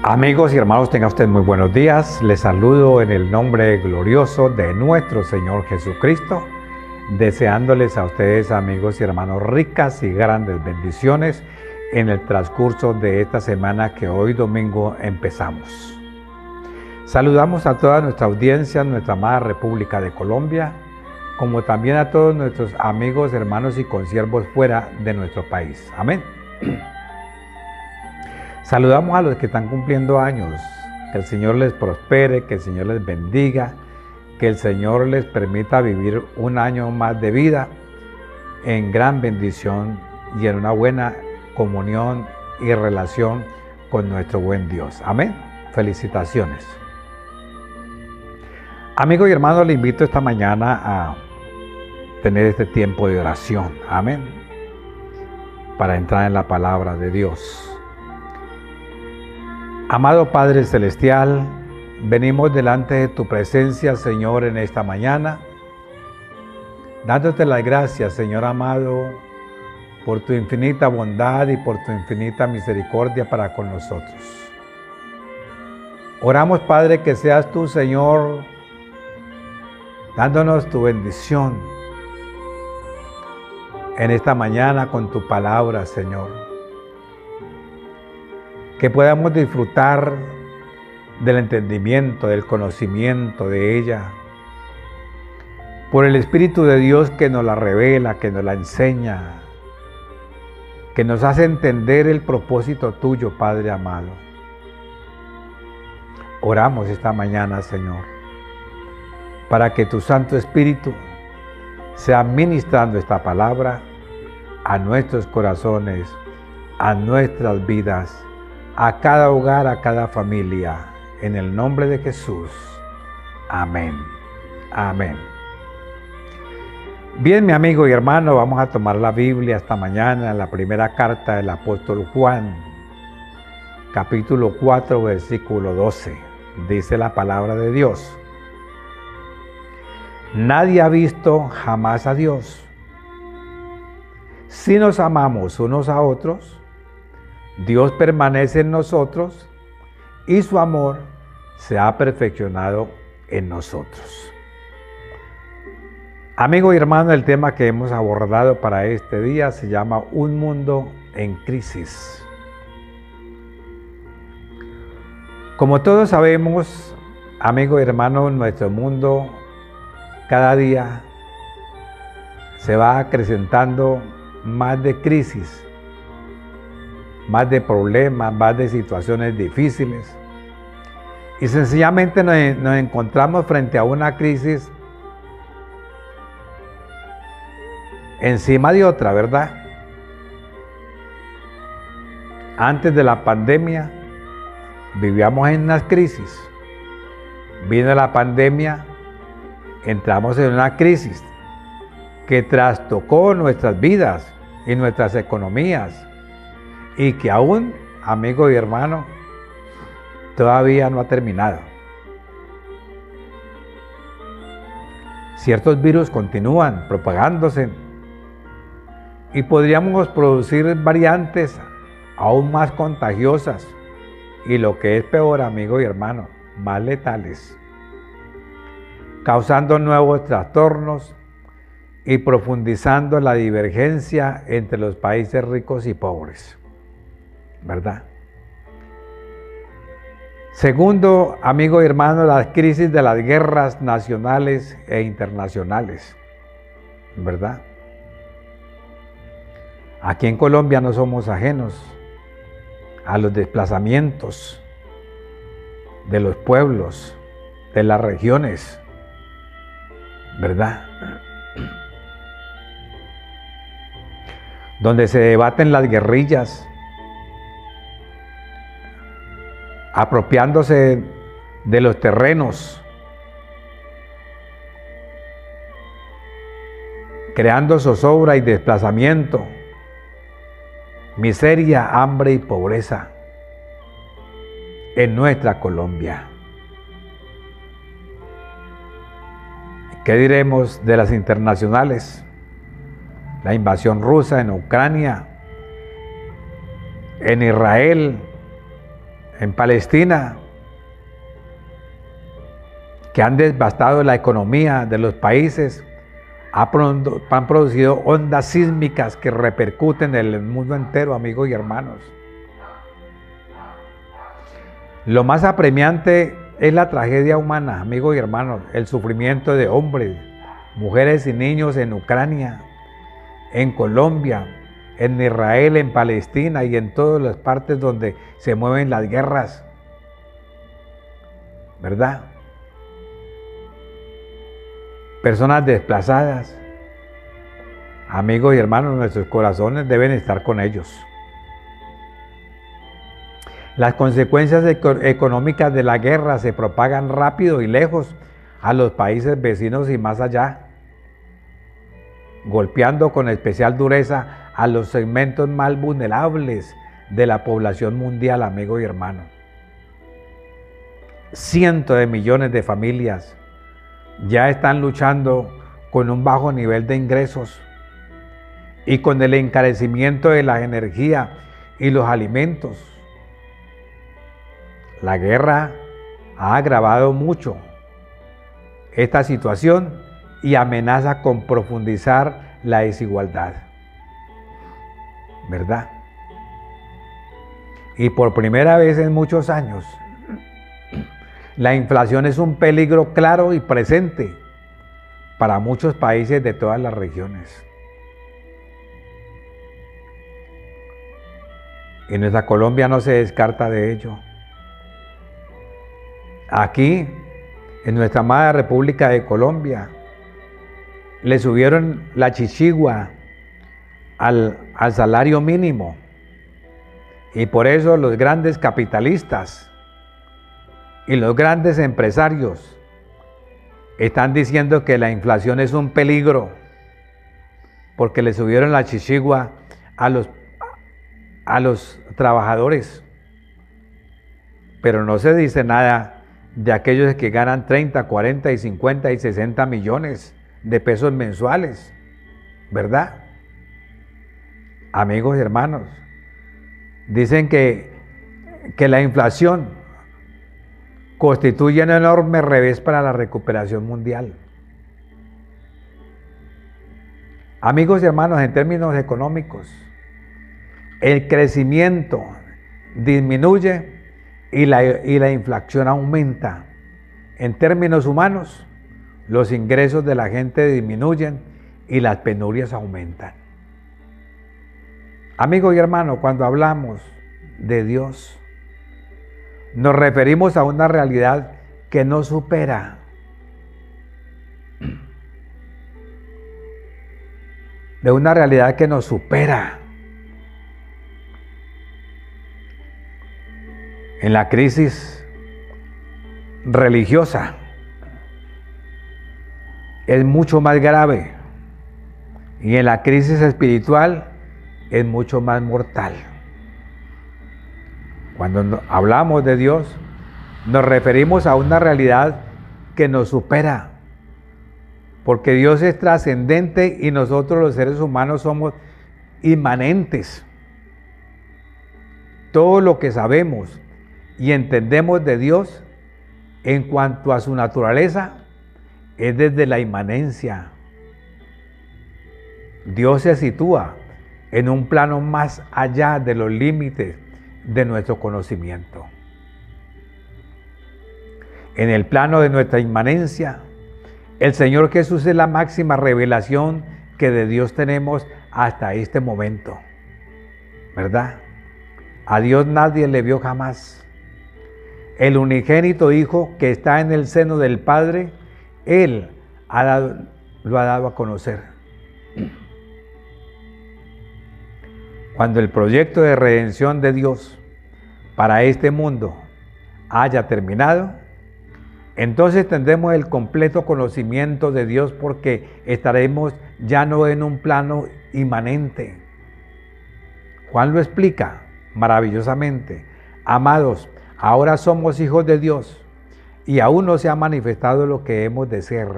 Amigos y hermanos, tengan ustedes muy buenos días. Les saludo en el nombre glorioso de nuestro Señor Jesucristo, deseándoles a ustedes, amigos y hermanos, ricas y grandes bendiciones en el transcurso de esta semana que hoy domingo empezamos. Saludamos a toda nuestra audiencia, nuestra amada República de Colombia, como también a todos nuestros amigos, hermanos y consiervos fuera de nuestro país. Amén. Saludamos a los que están cumpliendo años, que el Señor les prospere, que el Señor les bendiga, que el Señor les permita vivir un año más de vida en gran bendición y en una buena comunión y relación con nuestro buen Dios. Amén. Felicitaciones. Amigos y hermanos, les invito esta mañana a tener este tiempo de oración. Amén. Para entrar en la palabra de Dios. Amado Padre Celestial, venimos delante de tu presencia, Señor, en esta mañana, dándote las gracias, Señor amado, por tu infinita bondad y por tu infinita misericordia para con nosotros. Oramos, Padre, que seas tú, Señor, dándonos tu bendición en esta mañana con tu palabra, Señor. Que podamos disfrutar del entendimiento, del conocimiento de ella, por el Espíritu de Dios que nos la revela, que nos la enseña, que nos hace entender el propósito tuyo, Padre amado. Oramos esta mañana, Señor, para que tu Santo Espíritu sea ministrando esta palabra a nuestros corazones, a nuestras vidas, a cada hogar, a cada familia, en el nombre de Jesús. Amén. Amén. Bien, mi amigo y hermano, vamos a tomar la Biblia esta mañana, la primera carta del apóstol Juan, capítulo 4, versículo 12. Dice la palabra de Dios: nadie ha visto jamás a Dios. Si nos amamos unos a otros, Dios permanece en nosotros y su amor se ha perfeccionado en nosotros. Amigo y hermano, el tema que hemos abordado para este día se llama Un mundo en crisis. Como todos sabemos, amigo y hermano, nuestro mundo cada día se va acrecentando más de crisis, más de problemas, más de situaciones difíciles. Y sencillamente nos encontramos frente a una crisis encima de otra, ¿verdad? Antes de la pandemia vivíamos en unas crisis. Vino la pandemia, entramos en una crisis que trastocó nuestras vidas y nuestras economías. Y que aún, amigo y hermano, todavía no ha terminado. Ciertos virus continúan propagándose y podríamos producir variantes aún más contagiosas y, lo que es peor, amigo y hermano, más letales, causando nuevos trastornos y profundizando la divergencia entre los países ricos y pobres. ¿Verdad? Segundo, amigo y hermano, las crisis de las guerras nacionales e internacionales. ¿Verdad? Aquí en Colombia no somos ajenos a los desplazamientos de los pueblos, de las regiones. ¿Verdad? Donde se debaten las guerrillas, apropiándose de los terrenos, creando zozobra y desplazamiento, miseria, hambre y pobreza en nuestra Colombia. ¿Qué diremos de las internacionales? La invasión rusa en Ucrania, en Israel, en Palestina, que han devastado la economía de los países, han producido ondas sísmicas que repercuten en el mundo entero, amigos y hermanos. Lo más apremiante es la tragedia humana, amigos y hermanos, el sufrimiento de hombres, mujeres y niños en Ucrania, en Colombia, en Israel, en Palestina y en todas las partes donde se mueven las guerras, ¿verdad? Personas desplazadas. Amigos y hermanos, nuestros corazones deben estar con ellos. Las consecuencias económicas de la guerra se propagan rápido y lejos a los países vecinos y más allá, golpeando con especial dureza a los segmentos más vulnerables de la población mundial, amigos y hermanos. Cientos de millones de familias ya están luchando con un bajo nivel de ingresos y con el encarecimiento de la energía y los alimentos. La guerra ha agravado mucho esta situación y amenaza con profundizar la desigualdad, ¿verdad? Y por primera vez en muchos años, la inflación es un peligro claro y presente para muchos países de todas las regiones. Y nuestra Colombia no se descarta de ello. Aquí, en nuestra amada República de Colombia, le subieron la chichigua al salario mínimo. Y por eso los grandes capitalistas y los grandes empresarios están diciendo que la inflación es un peligro porque le subieron la chichigua a los trabajadores. Pero no se dice nada de aquellos que ganan 30, 40 y 50 y 60 millones de pesos mensuales, ¿verdad? Amigos y hermanos, dicen que la inflación constituye un enorme revés para la recuperación mundial. Amigos y hermanos, en términos económicos, el crecimiento disminuye y la inflación aumenta. En términos humanos, los ingresos de la gente disminuyen y las penurias aumentan. Amigos y hermanos, cuando hablamos de Dios, nos referimos a una realidad que nos supera. De una realidad que nos supera. En la crisis religiosa es mucho más grave y en la crisis espiritual es mucho más mortal. Cuando hablamos de Dios, nos referimos a una realidad que nos supera, porque Dios es trascendente y nosotros los seres humanos somos inmanentes. Todo lo que sabemos y entendemos de Dios en cuanto a su naturaleza es desde la inmanencia. Dios se sitúa en un plano más allá de los límites de nuestro conocimiento. En el plano de nuestra inmanencia, el Señor Jesús es la máxima revelación que de Dios tenemos hasta este momento, ¿verdad? A Dios nadie le vio jamás. El unigénito Hijo que está en el seno del Padre, Él lo ha dado a conocer. Cuando el proyecto de redención de Dios para este mundo haya terminado, entonces tendremos el completo conocimiento de Dios porque estaremos ya no en un plano inmanente. Juan lo explica maravillosamente. Amados, ahora somos hijos de Dios y aún no se ha manifestado lo que hemos de ser.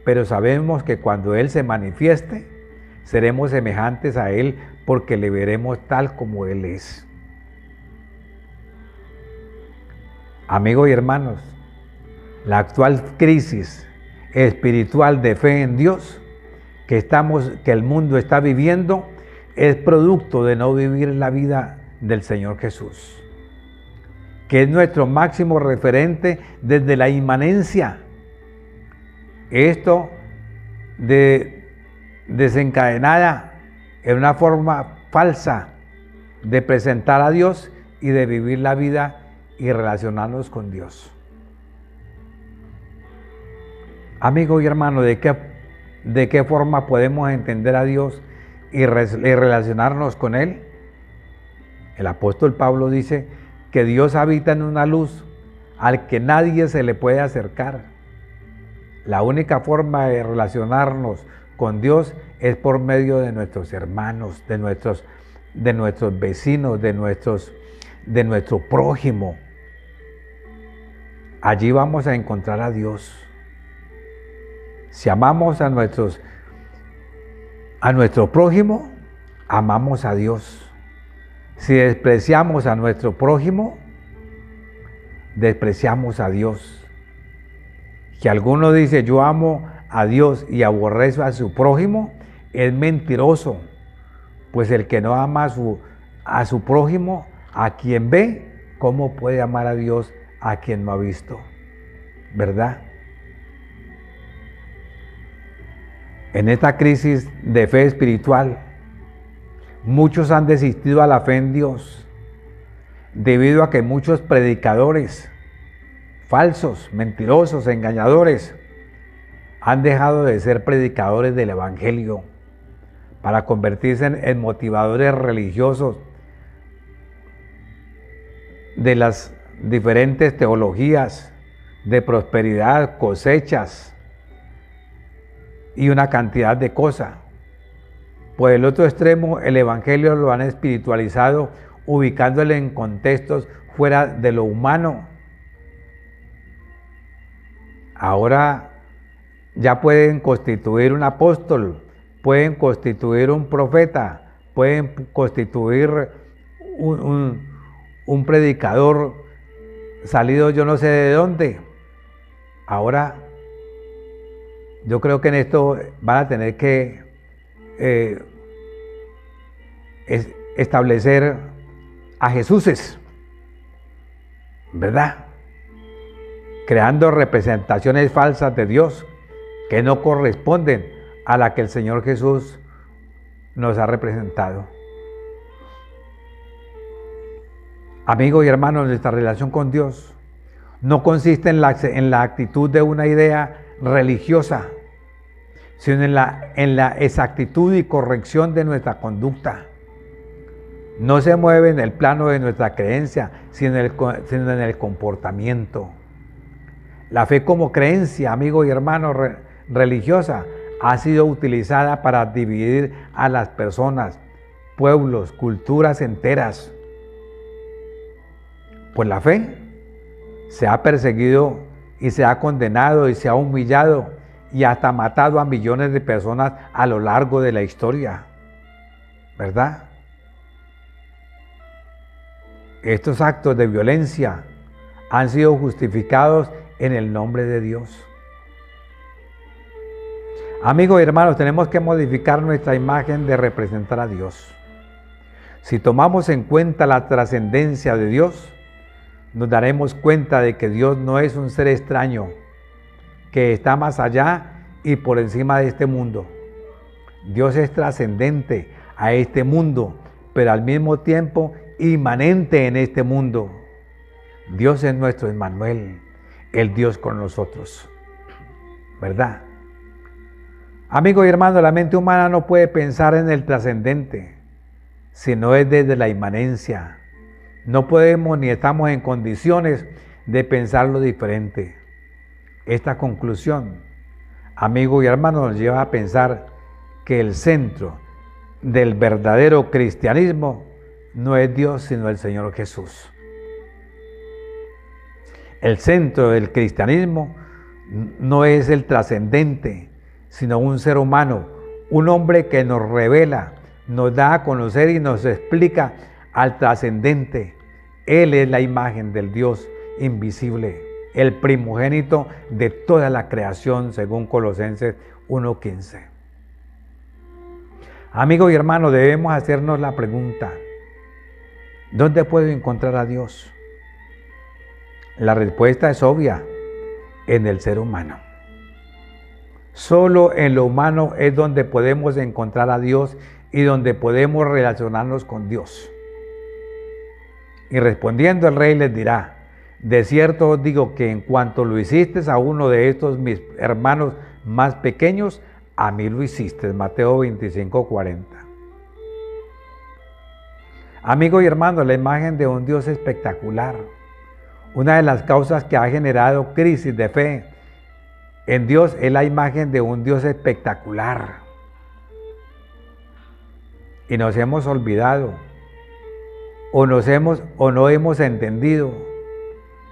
Pero sabemos que cuando Él se manifieste, seremos semejantes a Él porque le veremos tal como Él es. Amigos y hermanos, la actual crisis espiritual de fe en Dios que el mundo está viviendo es producto de no vivir la vida del Señor Jesús, que es nuestro máximo referente desde la inmanencia. Esto desencadenada en una forma falsa de presentar a Dios y de vivir la vida y relacionarnos con Dios. Amigo y hermano, ¿de qué forma podemos entender a Dios y relacionarnos con Él? El apóstol Pablo dice que Dios habita en una luz al que nadie se le puede acercar. La única forma de relacionarnos con Dios es por medio de nuestros hermanos, de nuestros vecinos, de nuestro prójimo. Allí vamos a encontrar a Dios. Si amamos a nuestro prójimo, amamos a Dios. Si despreciamos a nuestro prójimo, despreciamos a Dios. Si alguno dice yo amo a Dios y aborrece a su prójimo, es mentiroso, pues el que no ama a su prójimo, a quien ve, ¿cómo puede amar a Dios a quien no ha visto? ¿Verdad? En esta crisis de fe espiritual, muchos han desistido a la fe en Dios, debido a que muchos predicadores falsos, mentirosos, engañadores, han dejado de ser predicadores del Evangelio para convertirse en motivadores religiosos de las diferentes teologías de prosperidad, cosechas y una cantidad de cosas. Por el otro extremo, el Evangelio lo han espiritualizado, ubicándole en contextos fuera de lo humano. Ahora ya pueden constituir un apóstol, pueden constituir un profeta, pueden constituir un predicador salido yo no sé de dónde. Ahora yo creo que en esto van a tener que establecer a Jesuses, ¿verdad? Creando representaciones falsas de Dios que no corresponden a la que el Señor Jesús nos ha representado. Amigos y hermanos, nuestra relación con Dios no consiste en la actitud de una idea religiosa, sino en la exactitud y corrección de nuestra conducta. No se mueve en el plano de nuestra creencia, sino en el comportamiento. La fe como creencia, amigos y hermanos, religiosa, ha sido utilizada para dividir a las personas, pueblos, culturas enteras. Pues la fe se ha perseguido y se ha condenado y se ha humillado y hasta matado a millones de personas a lo largo de la historia, ¿verdad? Estos actos de violencia han sido justificados en el nombre de Dios. Amigos y hermanos, tenemos que modificar nuestra imagen de representar a Dios. Si tomamos en cuenta la trascendencia de Dios, nos daremos cuenta de que Dios no es un ser extraño que está más allá y por encima de este mundo. Dios es trascendente a este mundo, pero al mismo tiempo inmanente en este mundo. Dios es nuestro Emmanuel, el Dios con nosotros, ¿verdad? Amigos y hermanos, la mente humana no puede pensar en el trascendente, sino es desde la inmanencia. No podemos ni estamos en condiciones de pensar lo diferente. Esta conclusión, amigos y hermanos, nos lleva a pensar que el centro del verdadero cristianismo no es Dios, sino el Señor Jesús. El centro del cristianismo no es el trascendente, sino un ser humano, un hombre que nos revela, nos da a conocer y nos explica al trascendente. Él es la imagen del Dios invisible, el primogénito de toda la creación, según Colosenses 1:15. Amigo y hermano, debemos hacernos la pregunta: ¿dónde puedo encontrar a Dios? La respuesta es obvia: en el ser humano. Solo en lo humano es donde podemos encontrar a Dios y donde podemos relacionarnos con Dios. Y respondiendo el rey les dirá: de cierto os digo que en cuanto lo hiciste a uno de estos mis hermanos más pequeños, a mí lo hiciste. Mateo 25:40. Amigo y hermano, la imagen de un Dios espectacular, una de las causas que ha generado crisis de fe en Dios es la imagen de un Dios espectacular. Y nos hemos olvidado, o no hemos entendido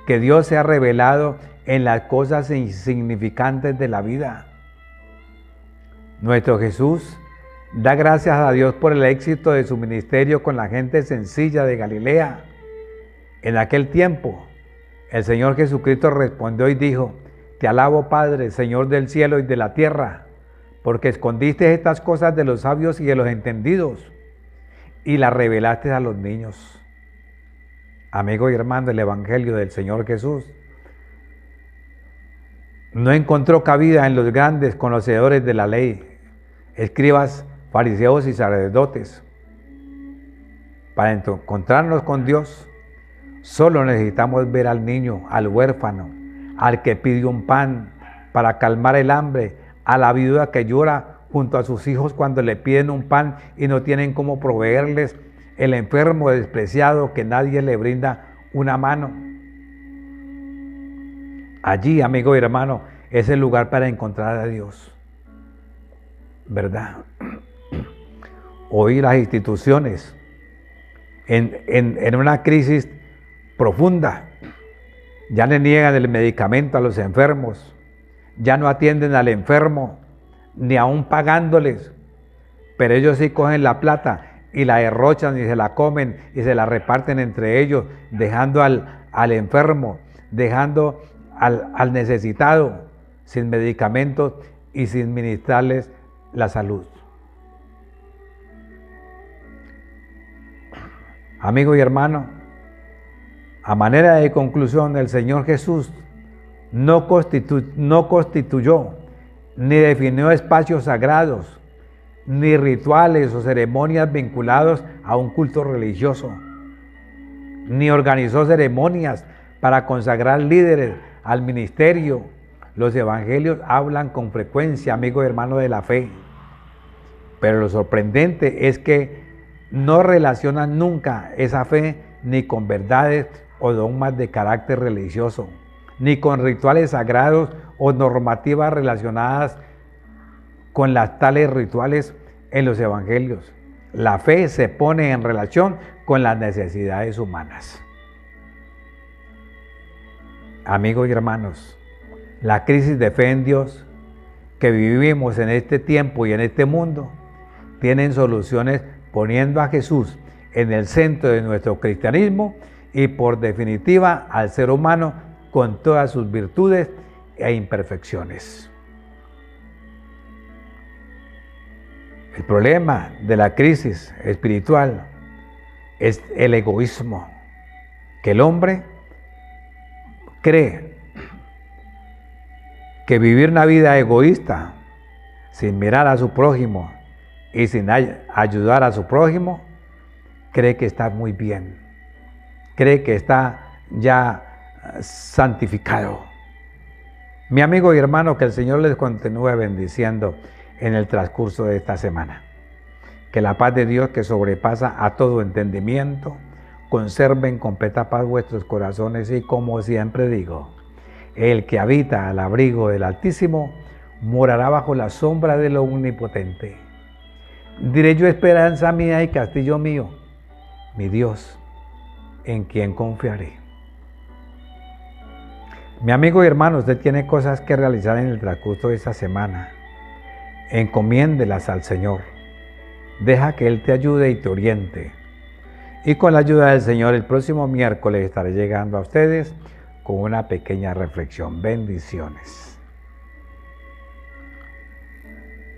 que Dios se ha revelado en las cosas insignificantes de la vida. Nuestro Jesús da gracias a Dios por el éxito de su ministerio con la gente sencilla de Galilea. En aquel tiempo, el Señor Jesucristo respondió y dijo: te alabo, Padre, Señor del cielo y de la tierra, porque escondiste estas cosas de los sabios y de los entendidos y las revelaste a los niños. Amigo y hermano, el Evangelio del Señor Jesús no encontró cabida en los grandes conocedores de la ley, escribas, fariseos y sacerdotes. Para encontrarnos con Dios, solo necesitamos ver al niño, al huérfano, al que pide un pan para calmar el hambre, a la viuda que llora junto a sus hijos cuando le piden un pan y no tienen cómo proveerles, el enfermo despreciado que nadie le brinda una mano. Allí, amigo y hermano, es el lugar para encontrar a Dios, ¿verdad? Hoy las instituciones en una crisis profunda ya le niegan el medicamento a los enfermos, ya no atienden al enfermo, ni aún pagándoles, pero ellos sí cogen la plata y la derrochan y se la comen y se la reparten entre ellos, dejando al enfermo, dejando al necesitado sin medicamentos y sin ministrarles la salud. Amigo y hermano, a manera de conclusión, el Señor Jesús no constituyó ni definió espacios sagrados, ni rituales o ceremonias vinculados a un culto religioso, ni organizó ceremonias para consagrar líderes al ministerio. Los evangelios hablan con frecuencia, amigo y hermano, de la fe, pero lo sorprendente es que no relacionan nunca esa fe ni con verdades o dogmas de carácter religioso, ni con rituales sagrados o normativas relacionadas con las tales rituales en los evangelios. La fe se pone en relación con las necesidades humanas. Amigos y hermanos, la crisis de fe en Dios que vivimos en este tiempo y en este mundo tienen soluciones poniendo a Jesús en el centro de nuestro cristianismo y por definitiva al ser humano con todas sus virtudes e imperfecciones. El problema de la crisis espiritual es el egoísmo, que el hombre cree que vivir una vida egoísta, sin mirar a su prójimo y sin ayudar a su prójimo, cree que está muy bien, cree que está ya santificado. Mi amigo y hermano, que el Señor les continúe bendiciendo en el transcurso de esta semana. Que la paz de Dios, que sobrepasa a todo entendimiento, conserve en completa paz vuestros corazones y, como siempre digo, el que habita al abrigo del Altísimo morará bajo la sombra de lo Omnipotente. Diré yo: esperanza mía y castillo mío, mi Dios, en quien confiaré. Mi amigo y hermano, usted tiene cosas que realizar en el transcurso de esta semana. Encomiéndelas al Señor. Deja que Él te ayude y te oriente. Y con la ayuda del Señor, el próximo miércoles estaré llegando a ustedes con una pequeña reflexión. Bendiciones.